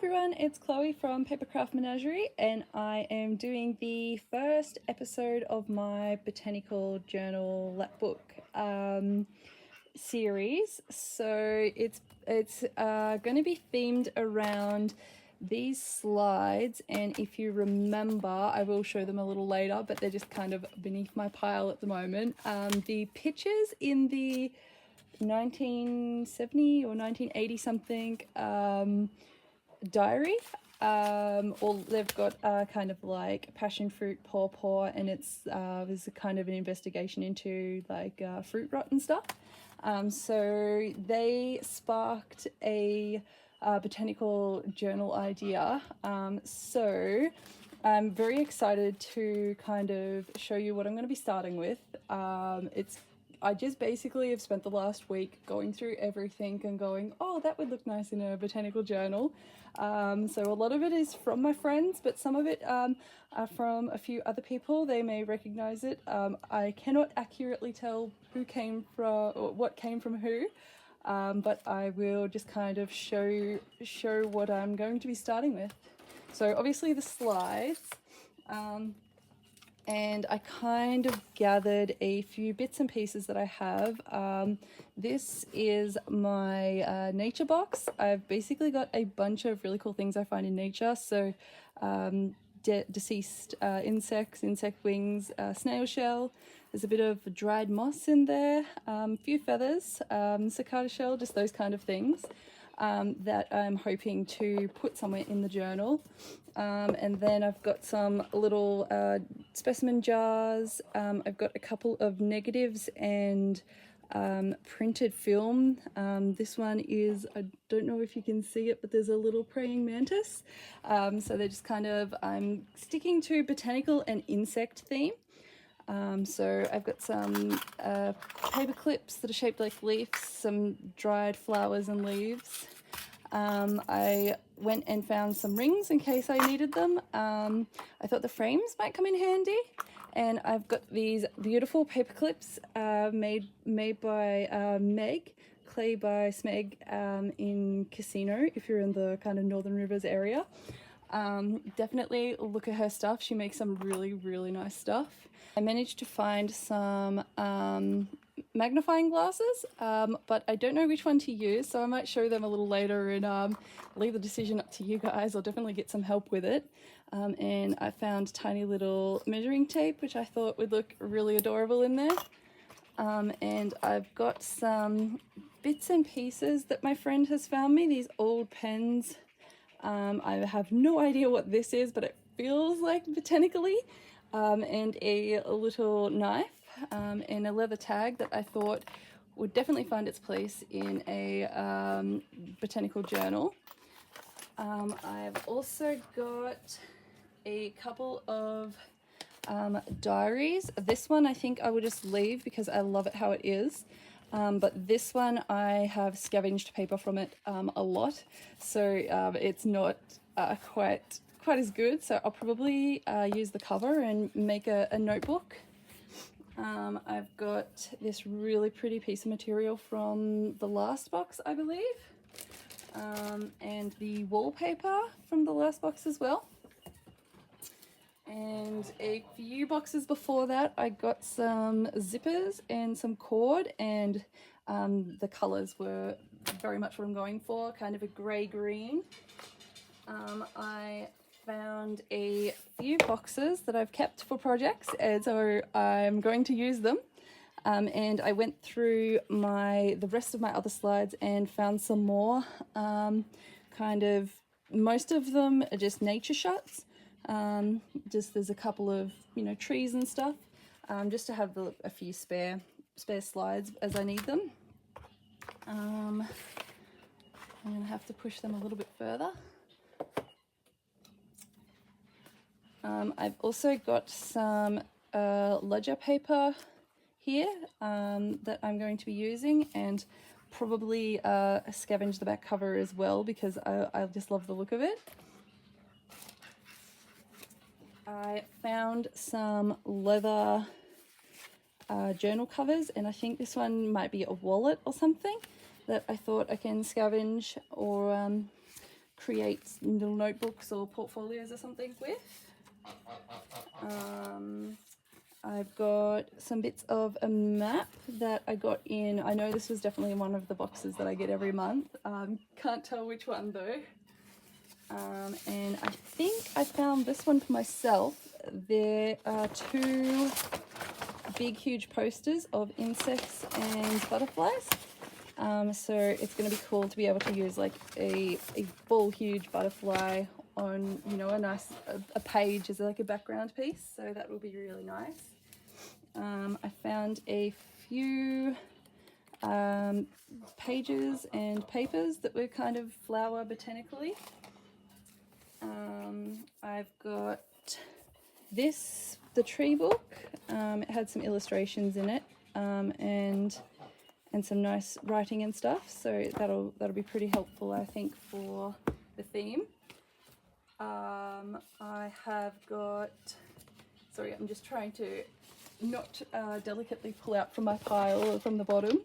everyone, it's Chloe from Papercraft Menagerie, and I am doing the first episode of my Botanical Journal Lapbook series. So it's going to be themed around these slides, and if you remember, I will show them a little later, but they're just kind of beneath my pile at the moment. The pictures in the 1970 or 1980 something diary, or they've got kind of like passion fruit pawpaw, and it's there's a kind of an investigation into like fruit rot and stuff. So they sparked a botanical journal idea. So I'm very excited to kind of show you what I'm going to be starting with. I just basically have spent the last week going through everything and going, oh, that would look nice in a botanical journal. So a lot of it is from my friends, but some of it are from a few other people. They may recognize it. I cannot accurately tell who came from or what came from who, but I will just kind of show what I'm going to be starting with. So obviously the slides. And I kind of gathered a few bits and pieces that I have. This is my nature box. I've basically got a bunch of really cool things I find in nature. So deceased insects, insect wings, snail shell. There's a bit of dried moss in there, a few feathers, cicada shell, just those kind of things that I'm hoping to put somewhere in the journal. And then I've got some little specimen jars. I've got a couple of negatives and printed film. This one is, I don't know if you can see it, but there's a little praying mantis. So they're just kind of, I'm sticking to botanical and insect theme. So I've got some paper clips that are shaped like leaves, some dried flowers and leaves. I went and found some rings in case I needed them. I thought the frames might come in handy, and I've got these beautiful paper clips made by Meg, clay by Smeg, in Casino, if you're in the kind of Northern Rivers area. Definitely look at her stuff. She makes some really nice stuff. I managed to find some magnifying glasses, but I don't know which one to use, so I might show them a little later and leave the decision up to you guys. I'll definitely get some help with it. And I found tiny little measuring tape, which I thought would look really adorable in there. And I've got some bits and pieces that my friend has found me, these old pens. I have no idea what this is, but it feels like botanically. And a little knife and a leather tag that I thought would definitely find its place in a botanical journal. I've also got a couple of diaries. This one I think I will just leave because I love it how it is. But this one I have scavenged paper from it a lot, so it's not quite as good, so I'll probably use the cover and make a notebook. I've got this really pretty piece of material from the last box, I believe, and the wallpaper from the last box as well. And a few boxes before that, I got some zippers and some cord, and the colours were very much what I'm going for, kind of a grey-green. I found a few boxes that I've kept for projects, and so I'm going to use them. And I went through the rest of my other slides and found some more. Kind of, most of them are just nature shots. Just there's a couple of trees and stuff, just to have a few spare slides as I need them. I'm gonna have to push them a little bit further. I've also got some ledger paper here that I'm going to be using, and probably scavenge the back cover as well because I just love the look of it. I found some leather journal covers, and I think this one might be a wallet or something that I thought I can scavenge or create little notebooks or portfolios or something with. I've got some bits of a map that I got in, I know this was definitely in one of the boxes that I get every month. Can't tell which one though. And I think I found this one for myself. There are two big huge posters of insects and butterflies. So it's going to be cool to be able to use like a full huge butterfly on, you know, a page as like a background piece. So that will be really nice. I found a few pages and papers that were kind of flower botanically. I've got this, the tree book. It had some illustrations in it, and some nice writing and stuff. So that'll be pretty helpful, I think, for the theme. I have got, sorry, I'm just trying to not delicately pull out from my pile or from the bottom.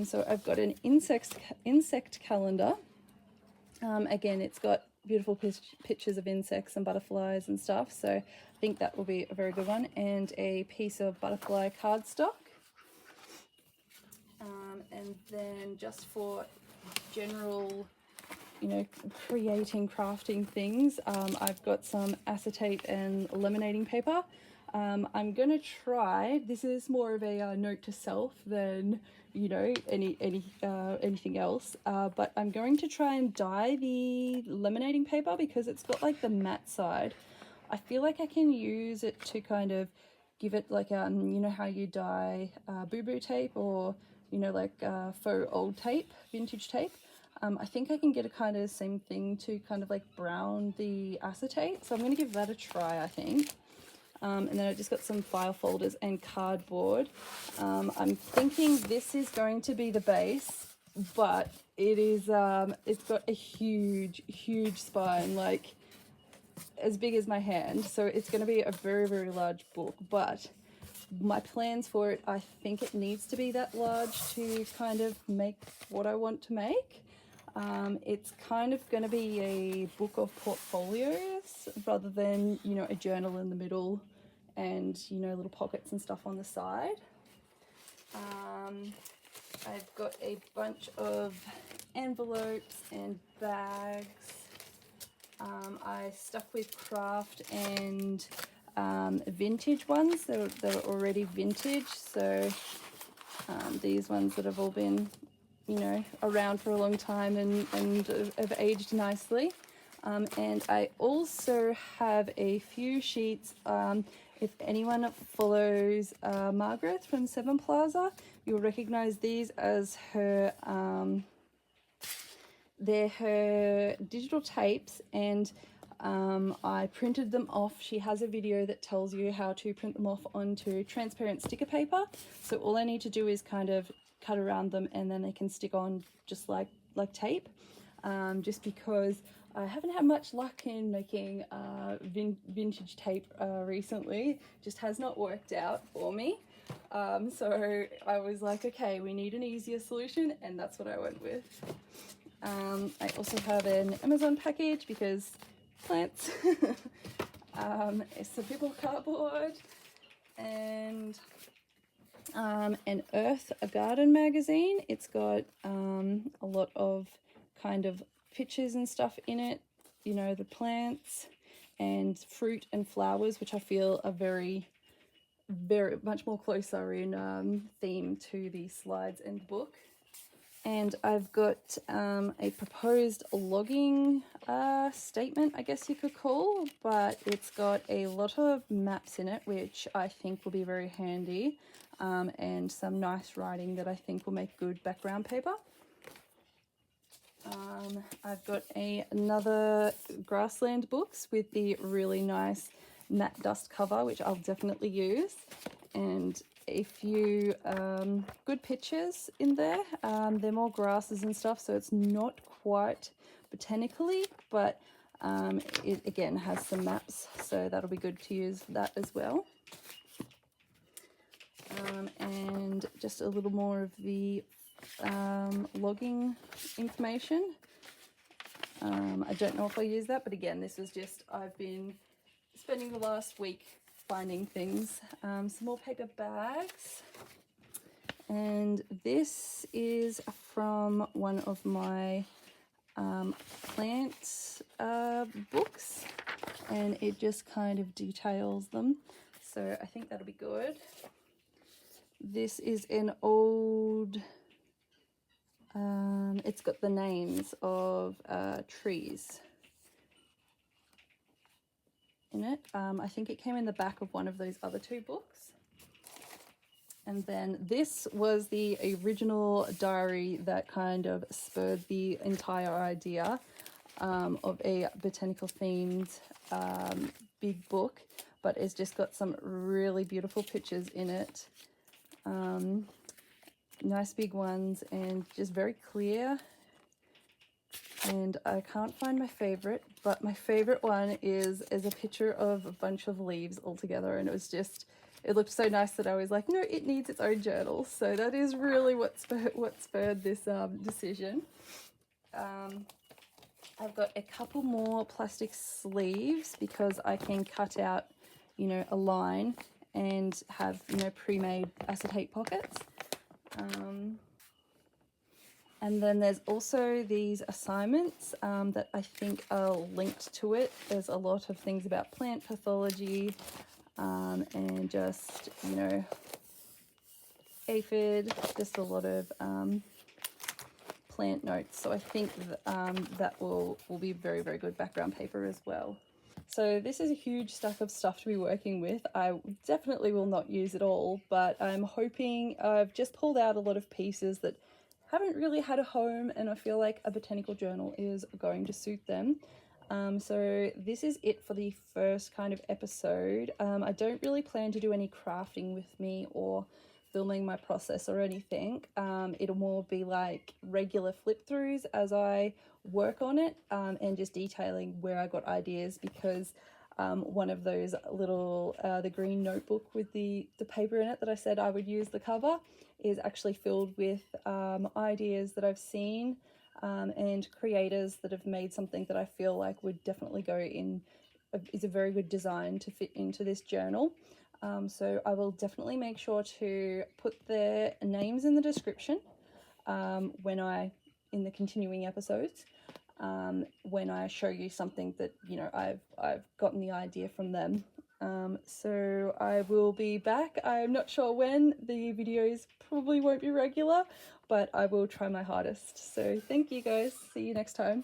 So I've got an insect calendar. Again, it's got beautiful pictures of insects and butterflies and stuff, so I think that will be a very good one. And a piece of butterfly cardstock. And then just for general, you know, creating, crafting things, I've got some acetate and laminating paper. I'm gonna try, this is more of a note to self than, you know, anything else, but I'm going to try and dye the laminating paper because it's got like the matte side. I feel like I can use it to kind of give it like, you know how you dye boo-boo tape, or, you know, like faux old tape, vintage tape. I think I can get a kind of same thing to kind of like brown the acetate, so I'm going to give that a try, I think. And then I just got some file folders and cardboard. I'm thinking this is going to be the base, but it is, it's got a huge spine, like as big as my hand. So it's going to be a very, very large book, but my plans for it, I think it needs to be that large to kind of make what I want to make. It's kind of going to be a book of portfolios rather than, you know, a journal in the middle and, you know, little pockets and stuff on the side. I've got a bunch of envelopes and bags. I stuck with craft and vintage ones that are already vintage. So these ones that have all been, you know, around for a long time and have aged nicely. And I also have a few sheets. If anyone follows Margaret from Seven Plaza, you'll recognize these as her, they're her digital tapes, and I printed them off. She has a video that tells you how to print them off onto transparent sticker paper. So all I need to do is kind of cut around them and then they can stick on just like tape. Just because I haven't had much luck in making vintage tape recently. Just has not worked out for me. So I was like, okay, we need an easier solution, and that's what I went with. I also have an Amazon package because plants. Some people cardboard, and an Earth Garden magazine. It's got a lot of kind of pictures and stuff in it, you know, the plants and fruit and flowers, which I feel are very much more closer in theme to the slides and book. And I've got a proposed logging statement, I guess you could call, but it's got a lot of maps in it, which I think will be very handy, and some nice writing that I think will make good background paper. I've got another grassland books with the really nice matte dust cover, which I'll definitely use, and a few good pictures in there. They're more grasses and stuff, so it's not quite botanically, but it again has some maps, so that'll be good to use that as well. And just a little more of the logging information. I don't know if I'll use that, but again, this was just, I've been spending the last week finding things. Some more paper bags. And this is from one of my plant books, and it just kind of details them. So I think that'll be good. This is an old, it's got the names of trees in it. I think it came in the back of one of those other two books. And then this was the original diary that kind of spurred the entire idea of a botanical themed big book, but it's just got some really beautiful pictures in it. Nice big ones and just very clear. And I can't find my favorite, but my favorite one is a picture of a bunch of leaves all together, and it was just, it looked so nice that I was like, no, it needs its own journal. So that is really what spurred this decision. I've got a couple more plastic sleeves because I can cut out, you know, a line and have, you know, pre-made acetate pockets. And then there's also these assignments that I think are linked to it. There's a lot of things about plant pathology and just, you know, aphid, just a lot of plant notes. So I think that will be very, very good background paper as well. So this is a huge stack of stuff to be working with. I definitely will not use it all, but I'm hoping, I've just pulled out a lot of pieces that haven't really had a home, and I feel like a botanical journal is going to suit them. So this is it for the first kind of episode. I don't really plan to do any crafting with me or filming my process or anything. It'll more be like regular flip throughs as I work on it, and just detailing where I got ideas, because one of those little, the green notebook with the paper in it that I said I would use the cover is actually filled with ideas that I've seen and creators that have made something that I feel like would definitely go in, is a very good design to fit into this journal. So I will definitely make sure to put their names in the description in the continuing episodes, when I show you something that, you know, I've gotten the idea from them. So I will be back. I'm not sure when. The videos probably won't be regular, but I will try my hardest. So thank you guys. See you next time.